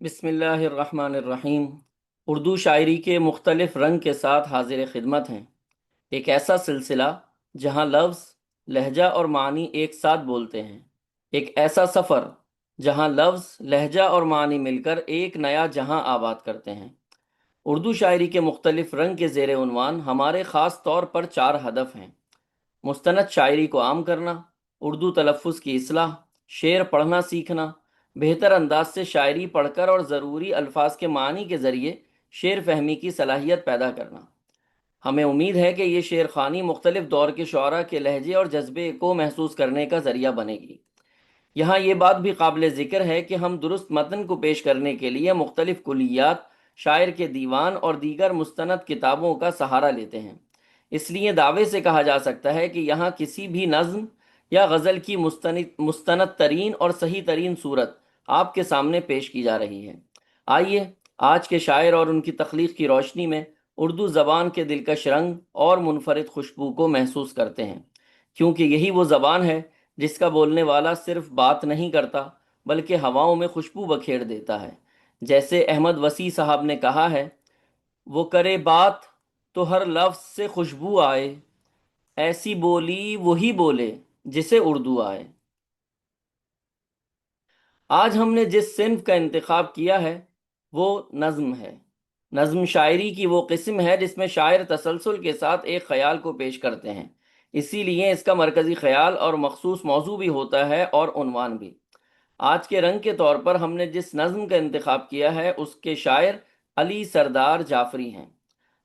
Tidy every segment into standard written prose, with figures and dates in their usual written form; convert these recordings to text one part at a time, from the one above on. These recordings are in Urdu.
بسم اللہ الرحمن الرحیم۔ اردو شاعری کے مختلف رنگ کے ساتھ حاضر خدمت ہیں۔ ایک ایسا سلسلہ جہاں لفظ، لہجہ اور معنی ایک ساتھ بولتے ہیں۔ ایک ایسا سفر جہاں لفظ، لہجہ اور معنی مل کر ایک نیا جہاں آباد کرتے ہیں۔ اردو شاعری کے مختلف رنگ کے زیر عنوان ہمارے خاص طور پر 4 ہدف ہیں: مستند شاعری کو عام کرنا، اردو تلفظ کی اصلاح، شعر پڑھنا سیکھنا، بہتر انداز سے شاعری پڑھ کر اور ضروری الفاظ کے معنی کے ذریعے شعر فہمی کی صلاحیت پیدا کرنا۔ ہمیں امید ہے کہ یہ شعر خوانی مختلف دور کے شعراء کے لہجے اور جذبے کو محسوس کرنے کا ذریعہ بنے گی۔ یہاں یہ بات بھی قابل ذکر ہے کہ ہم درست متن کو پیش کرنے کے لیے مختلف کلیات، شاعر کے دیوان اور دیگر مستند کتابوں کا سہارا لیتے ہیں۔ اس لیے دعوے سے کہا جا سکتا ہے کہ یہاں کسی بھی نظم یا غزل کی مستند ترین اور صحیح ترین صورت آپ کے سامنے پیش کی جا رہی ہے۔ آئیے آج کے شاعر اور ان کی تخلیق کی روشنی میں اردو زبان کے دلکش رنگ اور منفرد خوشبو کو محسوس کرتے ہیں، کیونکہ یہی وہ زبان ہے جس کا بولنے والا صرف بات نہیں کرتا بلکہ ہواؤں میں خوشبو بکھیر دیتا ہے۔ جیسے احمد وسیع صاحب نے کہا ہے، وہ کرے بات تو ہر لفظ سے خوشبو آئے، ایسی بولی وہی بولے جسے اردو آئے۔ آج ہم نے جس صنف کا انتخاب کیا ہے وہ نظم ہے۔ نظم شاعری کی وہ قسم ہے جس میں شاعر تسلسل کے ساتھ ایک خیال کو پیش کرتے ہیں، اسی لیے اس کا مرکزی خیال اور مخصوص موضوع بھی ہوتا ہے اور عنوان بھی۔ آج کے رنگ کے طور پر ہم نے جس نظم کا انتخاب کیا ہے اس کے شاعر علی سردار جعفری ہیں۔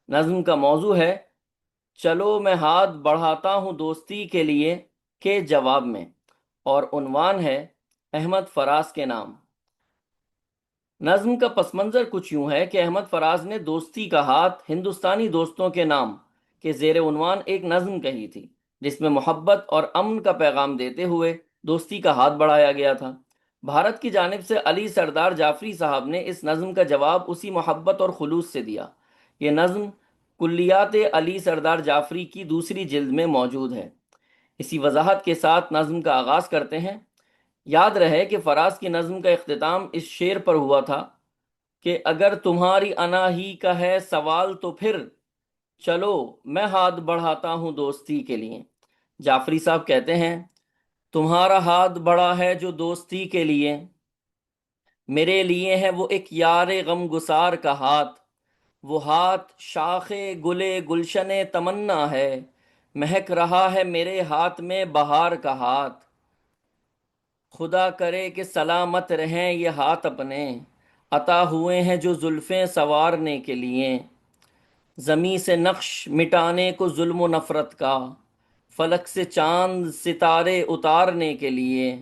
نظم کا موضوع ہے چلو میں ہاتھ بڑھاتا ہوں دوستی کے لیے کے جواب میں، اور عنوان ہے احمد فراز کے نام۔ نظم کا پس منظر کچھ یوں ہے کہ احمد فراز نے دوستی کا ہاتھ ہندوستانی دوستوں کے نام کے زیر عنوان ایک نظم کہی تھی، جس میں محبت اور امن کا پیغام دیتے ہوئے دوستی کا ہاتھ بڑھایا گیا تھا۔ بھارت کی جانب سے علی سردار جعفری صاحب نے اس نظم کا جواب اسی محبت اور خلوص سے دیا۔ یہ نظم کلیات علی سردار جعفری کی دوسری جلد میں موجود ہے۔ اسی وضاحت کے ساتھ نظم کا آغاز کرتے ہیں۔ یاد رہے کہ فراز کی نظم کا اختتام اس شعر پر ہوا تھا کہ اگر تمہاری انا ہی کا ہے سوال تو پھر چلو میں ہاتھ بڑھاتا ہوں دوستی کے لیے۔ جعفری صاحب کہتے ہیں، تمہارا ہاتھ بڑا ہے جو دوستی کے لیے، میرے لیے ہے وہ ایک یار غم گسار کا ہاتھ، وہ ہاتھ شاخ گلے گلشن تمنا ہے، مہک رہا ہے میرے ہاتھ میں بہار کا ہاتھ۔ خدا کرے کہ سلامت رہیں یہ ہاتھ اپنے، عطا ہوئے ہیں جو زلفیں سنوارنے کے لیے، زمیں سے نقش مٹانے کو ظلم و نفرت کا، فلک سے چاند ستارے اتارنے کے لیے۔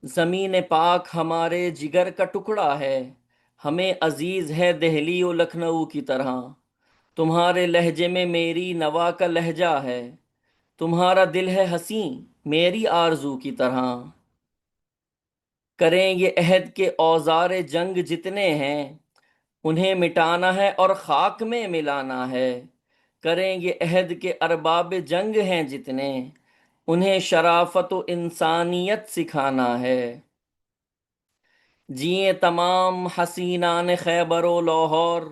زمین پاک ہمارے جگر کا ٹکڑا ہے، ہمیں عزیز ہے دہلی و لکھنؤ کی طرح، تمہارے لہجے میں میری نوا کا لہجہ ہے، تمہارا دل ہے حسین میری آرزو کی طرح۔ کریں یہ عہد کے اوزار جنگ جتنے ہیں، انہیں مٹانا ہے اور خاک میں ملانا ہے، کریں یہ عہد کے ارباب جنگ ہیں جتنے، انہیں شرافت و انسانیت سکھانا ہے۔ جیے تمام حسینان خیبر و لاہور،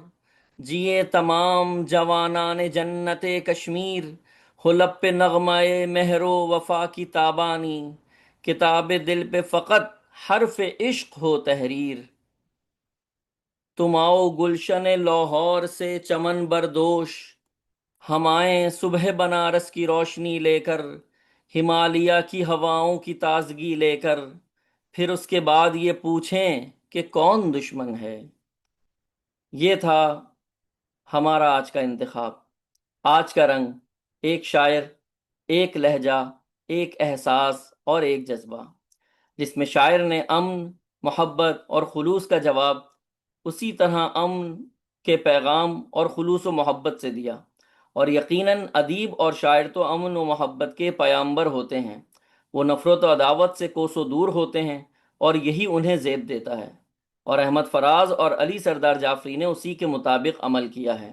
جیے تمام جوانان جنت کشمیر، ہو لب پہ نغمہ مہر و وفا کی تابانی، کتاب دل پہ فقط حرف عشق ہو تحریر۔ تم آؤ گلشن لاہور سے چمن بردوش، ہم آئیں صبح بنارس کی روشنی لے کر، ہمالیہ کی ہواؤں کی تازگی لے کر، پھر اس کے بعد یہ پوچھیں کہ کون دشمن ہے۔ یہ تھا ہمارا آج کا انتخاب۔ آج کا رنگ، ایک شاعر، ایک لہجہ، ایک احساس اور ایک جذبہ، جس میں شاعر نے امن، محبت اور خلوص کا جواب اسی طرح امن کے پیغام اور خلوص و محبت سے دیا۔ اور یقیناً ادیب اور شاعر تو امن و محبت کے پیامبر ہوتے ہیں، وہ نفرت و عداوت سے کوسوں دور ہوتے ہیں اور یہی انہیں زیب دیتا ہے، اور احمد فراز اور علی سردار جعفری نے اسی کے مطابق عمل کیا ہے۔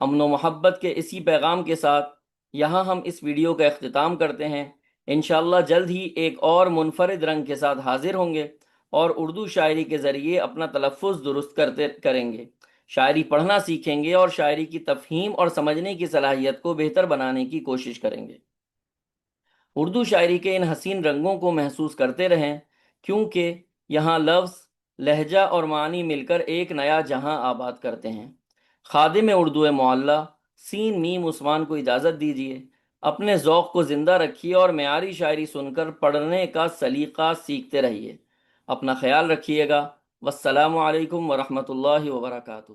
امن و محبت کے اسی پیغام کے ساتھ یہاں ہم اس ویڈیو کا اختتام کرتے ہیں۔ انشاءاللہ جلد ہی ایک اور منفرد رنگ کے ساتھ حاضر ہوں گے۔ اور اردو شاعری کے ذریعے اپنا تلفظ درست کریں گے، شاعری پڑھنا سیکھیں گے اور شاعری کی تفہیم اور سمجھنے کی صلاحیت کو بہتر بنانے کی کوشش کریں گے۔ اردو شاعری کے ان حسین رنگوں کو محسوس کرتے رہیں، کیونکہ یہاں لفظ، لہجہ اور معنی مل کر ایک نیا جہاں آباد کرتے ہیں۔ خادم اردو معلیٰ سین میم عثمان کو اجازت دیجیے، اپنے ذوق کو زندہ رکھیے اور معیاری شاعری سن کر پڑھنے کا سلیقہ سیکھتے رہیے۔ اپنا خیال رکھیے گا۔ والسلام علیکم ورحمۃ اللہ وبرکاتہ۔